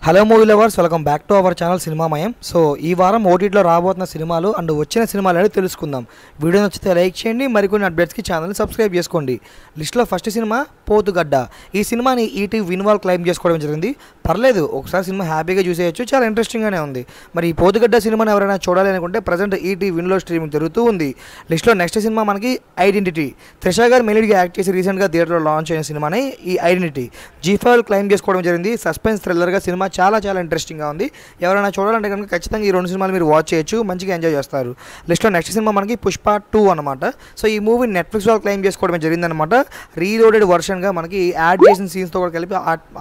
Hello movie lovers, welcome back to our channel Cinemamayam. సో ఈ వారం ఓటీటీలో రాబోతున్న సినిమాలు అండ్ వచ్చిన సినిమాలు అనేది తెలుసుకుందాం. వీడియో నచ్చితే లైక్ చేయండి, మరికొన్ని అప్డేట్స్కి ఛానల్ని సబ్స్క్రైబ్ చేసుకోండి. లిస్ట్లో ఫస్ట్ సినిమా పోతుగడ్డ. ఈ సినిమాని ఈటీ విన్వాల్ క్లైమ్ చేసుకోవడం జరిగింది. పర్లేదు, ఒకసారి సినిమా హ్యాపీగా చూసేయచ్చు, చాలా ఇంట్రెస్టింగ్గానే ఉంది. మరి ఈ పోతుగడ్డ సినిమాని ఎవరైనా చూడాలి అనుకుంటే ప్రజెంట్ ఈటీ విన్లో స్ట్రీమింగ్ జరుగుతూ ఉంది. లిస్ట్లో నెక్స్ట్ సినిమా మనకి ఐడెంటిటీ. త్రిష గారు మెయిన్గా యాక్ట్ చేసి రీసెంట్గా థియేటర్లో లాంచ్ అయిన సినిమానే ఈ ఐడెంటిటీ. G5 క్లైమ్ చేసుకోవడం జరిగింది. సస్పెన్స్ థ్రిల్లర్గా సినిమా చాలా ఇంట్రెస్టింగ్గా ఉంది. ఎవరైనా చూడాలంటే కనుక ఖచ్చితంగా ఈ రెండు సినిమాలు మీరు వాచ్ చేయొచ్చు, మంచిగా ఎంజాయ్ చేస్తారు. లిస్ట్లో నెక్స్ట్ సినిమా మనకి పుష్ప 2 అనమాట. సో ఈ మూవీ నెట్ఫ్లిక్స్ వాళ్ళు క్లైమ్ చేసుకోవడం జరిగిందనమాట. రీలోడెడ్ వర్షన్గా మనకి యాడ్ చేసిన సీన్స్తో కూడా కలిపి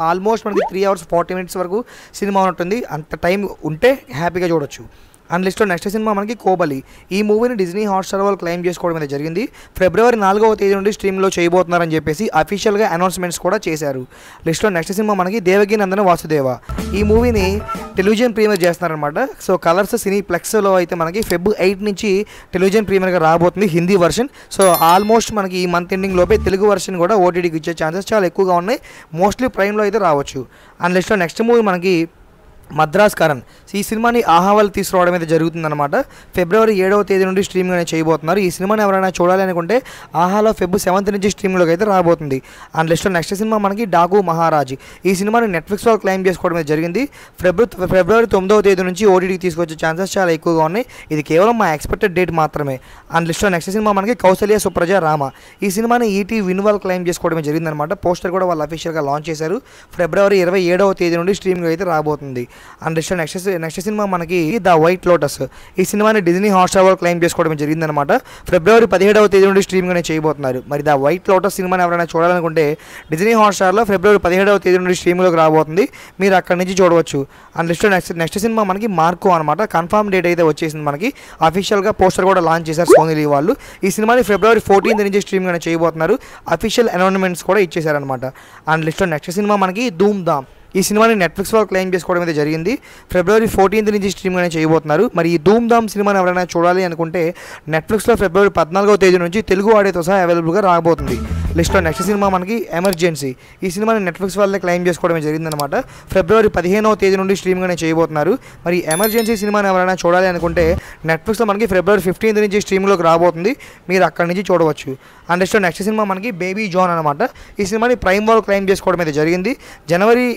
ఆల్మోస్ట్ మనకి 3 hours 40 minutes వరకు సినిమా ఉంటుంది. అంత టైం ఉంటే హ్యాపీగా చూడొచ్చు. అండ్ లిస్ట్లో నెక్స్ట్ సినిమా మనకి కోబలి. ఈ మూవీని డిజ్నీ హాట్స్టార్ వాళ్ళు క్లైమ్ చేసుకోవడం అనేది జరిగింది. February 4వ తేదీ నుండి స్ట్రీమ్లో చేయబోతున్నారని చెప్పేసి అఫీషియల్గా అనౌన్స్మెంట్స్ కూడా చేశారు. లిస్ట్లో నెక్స్ట్ సినిమా మనకి దేవకి నందన వాసుదేవ. ఈ మూవీని టెలివిజన్ ప్రీమియర్ చేస్తున్నారనమాట. సో కలర్స్ సినీప్లెక్స్లో అయితే మనకి February 8 నుంచి టెలివిజన్ ప్రీమియర్గా రాబోతుంది హిందీ వర్షన్. సో ఆల్మోస్ట్ మనకి ఈ మంత్ ఎండింగ్ లోపే తెలుగు వర్షన్ కూడా ఓటీటీకి ఇచ్చే ఛాన్సెస్ చాలా ఎక్కువగా ఉన్నాయి. మోస్ట్లీ ప్రైమ్లో అయితే రావచ్చు. అండ్ లిస్ట్లో నెక్స్ట్ మూవీ మనకి మద్రాస్ కరణ్. ఈ సినిమాని ఆహావాలు తీసుకురావడం అయితే జరుగుతుందన్నమాట. February 7వ తేదీ నుండి స్ట్రీమింగ్ అనేది చేయబోతున్నారు. ఈ సినిమాని ఎవరైనా చూడాలి అనుకుంటే ఆహాలో February 7th నుంచి స్ట్రీమింగ్లోకి అయితే రాబోతుంది. అండ్ లిస్ట్లో నెక్స్ట్ సినిమా మనకి డాకు మహారాజ్. ఈ సినిమాని నెట్ఫ్లిక్స్ వాళ్ళు క్లైమ్ చేసుకోవడం అయితే జరిగింది. February 9వ తేదీ నుంచి ఓటీటీకి తీసుకొచ్చే ఛాన్సెస్ చాలా ఎక్కువగా ఉన్నాయి. ఇది కేవలం మా ఎక్స్పెక్టెడ్ డేట్ మాత్రమే. అండ్ లిస్ట్లో నెక్స్ట్ సినిమా మనకి కౌసల్య సుప్రజ రామ. ఈ సినిమాని ఈటీ విన్వాల్ క్లైమ్ చేసుకోవడం జరిగిందనమాట. పోస్టర్ కూడా వాళ్ళు అఫీషియల్గా లాంచ్ చేశారు. February 27వ తేదీ నుండి స్ట్రీమింగ్ అయితే రాబోతుంది. అండ్ నెక్స్ట్ సినిమా మనకి ద వైట్ లోటస్. ఈ సినిమాని డిజ్నీ హాట్స్టార్ వాళ్ళు క్లైమ్ చేసుకోవడం జరిగిందనమాట. February 17వ తేదీ నుండి స్ట్రీమింగ్ అనేది చేయబోతున్నారు. మరి ద వైట్ లోటస్ సినిమాని ఎవరైనా చూడాలనుకుంటే డిజ్నీ హాట్స్టార్లో February 17వ తేదీ నుండి స్ట్రీమింగ్లోకి రాబోతుంది. మీరు అక్కడి నుంచి చూడవచ్చు. అండ్ లిస్ట్లో నెక్స్ట్ సినిమా మనకి మార్కో అనమాట. కన్ఫర్మ్ డేట్ అయితే వచ్చేసింది మనకి. అఫీషియల్గా పోస్టర్ కూడా లాంచ్ చేశారు సోనీ వాళ్ళు. ఈ సినిమాని February 14th నుంచి స్ట్రీమింగ్ అనేది చేయబోతున్నారు. అఫీషియల్ అనౌన్స్మెంట్స్ కూడా ఇచ్చేశారనమాట. అండ్ లిస్ట్లో నెక్స్ట్ సినిమా మనకి ధూమ్ ధామ్. ఈ సినిమాని నెట్ఫ్లిక్స్ వాళ్ళు క్లైమ్ చేసుకోవడం అయితే జరిగింది. February 14th నుంచి స్ట్రీమింగ్ అనేది చేయబోతున్నారు. మరి ఈ ధూమ్ ధామ్ సినిమాని ఎవరైనా చూడాలి అనుకుంటే నెట్ఫ్లిక్స్లో February 14వ తేదీ నుంచి తెలుగు ఆడియోతో సహా అవైలబుల్గా రాబోతుంది. లిస్ట్లో నెక్స్ట్ సినిమా మనకి ఎమర్జెన్సీ. ఈ సినిమాని నెట్ఫ్లిక్స్ వాళ్ళే క్లైమ్ చేసుకోవడం జరిగిందనమాట. February 15వ తేదీ నుండి స్ట్రీమింగ్ అనేది చేయబోతున్నారు. మరి ఎమర్జెన్సీ సినిమాని ఎవరైనా చూడాలి అనుకుంటే నెట్ఫ్లిక్స్లో మనకి February 15th నుంచి స్ట్రీమింగ్లోకి రాబోతుంది. మీరు అక్కడి నుంచి చూడవచ్చు. అండ్ లిస్ట్లో నెక్స్ట్ సినిమా మనకి బేబీ జాన్ అనమాట. ఈ సినిమాని ప్రైమ్ వాళ్ళు క్లైమ్ చేసుకోవడం అయితే జరిగింది. January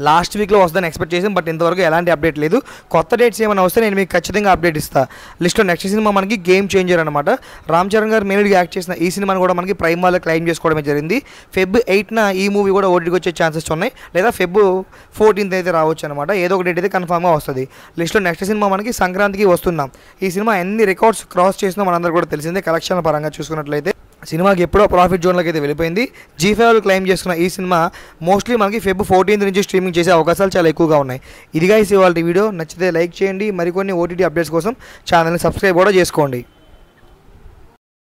లాస్ట్ వీక్లో వస్తుందని ఎక్స్పెక్ట్ చేసాం, బట్ ఇంతవరకు ఎలాంటి అప్డేట్ లేదు. కొత్త డేట్స్ ఏమైనా వస్తే నేను మీకు ఖచ్చితంగా అప్డేట్ ఇస్తాను. లిస్ట్లో నెక్స్ట్ సినిమా మనకి గేమ్ చేంజర్ అనమాట. రామ్ చరణ్ గారు మెయిన్గా యాక్ట్ చేసిన ఈ సినిమాని కూడా మనకి ప్రైమ్ వాళ్ళు క్లైమ్ చేసుకోవడమే జరిగింది. February 8న ఈ మూవీ కూడా ఓటీటీకి వచ్చే ఛాన్సెస్ ఉన్నాయి, లేదా February 14th అయితే రావచ్చు అనమాట. ఏదో ఒక డేట్ అయితే కన్ఫామ్గా వస్తుంది. లిస్ట్లో నెక్స్ట్ సినిమా మనకి సంక్రాంతికి వస్తున్నాం. ఈ సినిమా ఎన్ని రికార్డ్స్ క్రాస్ చేసినా మనందరూ కూడా తెలిసిందే. కలెక్షన్ల పరంగా చూసుకున్నట్లయితే సినిమాకి ఎప్పుడో ప్రాఫిట్ జోన్లోకి అయితే వెళ్ళిపోయింది. G5 క్లైమ్ చేసుకున్న ఈ సినిమా మోస్ట్లీ మనకి February 14th నుంచి స్ట్రీమింగ్ చేసే అవకాశాలు చాలా ఎక్కువగా ఉన్నాయి. ఇదిగా ఇవాళ వీడియో నచ్చితే లైక్ చేయండి. మరికొన్ని ఓటీటీ అప్డేట్స్ కోసం ఛానల్ని సబ్స్క్రైబ్ కూడా చేసుకోండి.